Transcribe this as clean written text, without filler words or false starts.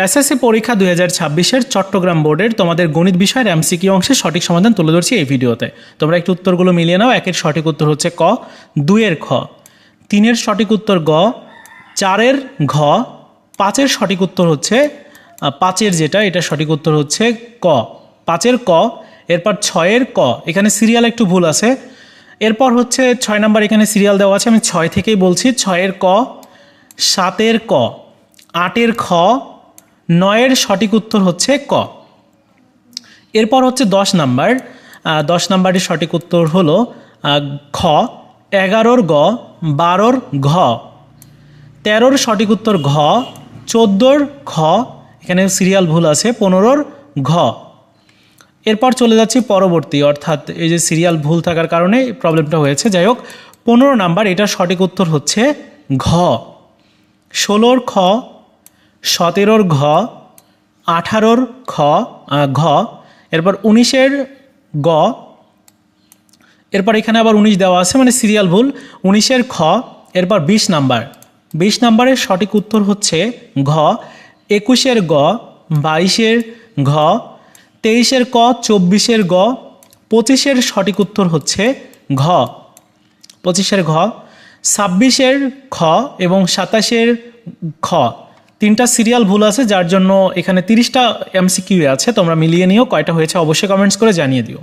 SSC পরীক্ষা 2026-এর চট্টগ্রাম বোর্ডের তোমাদের গণিত বিষয়ের এমসিকিউ অংশের সঠিক সমাধান তুলে ধরছি এই ভিডিওতে। তোমরা একটু উত্তরগুলো মিলিয়ে নাও। 1-এর সঠিক উত্তর হচ্ছে ক, 2-এর খ, 3-এর সঠিক উত্তর গ, 4-এর ঘ, 5-এর সঠিক উত্তর হচ্ছে 5-এর যেটা এটা সঠিক উত্তর হচ্ছে ক, 5-এর ক। এরপর 6-এর ক, এখানে সিরিয়াল একটু ভুল আছে। এরপর হচ্ছে 6 নাম্বার, এখানে সিরিয়াল দেওয়া আছে, আমি 6 থেকেই বলছি। 6-এর ক, 7-এর ক, 8-এর খ, 9-এর সঠিক উত্তর হচ্ছে ক। এরপর হচ্ছে 10 নাম্বার, 10 নাম্বারের সঠিক উত্তর হলো খ, 11-র গ, 12-র ঘ, 13-র সঠিক উত্তর ঘ, 14-র খ, এখানে সিরিয়াল ভুল আছে, 15-র ঘ। এরপর চলে যাচ্ছি পরবর্তী, অর্থাৎ এই যে সিরিয়াল ভুল থাকার কারণে প্রবলেমটা হয়েছে। যাই হোক, 15 নাম্বার, এটার সঠিক উত্তর হচ্ছে ঘ। 16-র খ, 17-র ঘ, 18-র ঘ। এরপর 19-এর গ, এরপর এখানে আবার 19 দেওয়া আছে, মানে সিরিয়াল ভুল। 19-এর খ। এরপর 20 নাম্বার, 20 নাম্বারের সঠিক উত্তর হচ্ছে ঘ। 21-এর গ, 22-এর ঘ, 23-এর ক, 24-এর গ, 25-এর সঠিক উত্তর হচ্ছে ঘ, 25-এর ঘ। 26-এর খ এবং 27-এর খ, 3টা সিরিয়াল ভুল আছে, যার জন্য এখানে 30টা এমসিকিউ আছে। তোমরা মিলিয়ে নিও কয়টা হয়েছে, অবশ্যই কমেন্টস করে জানিয়ে দিও।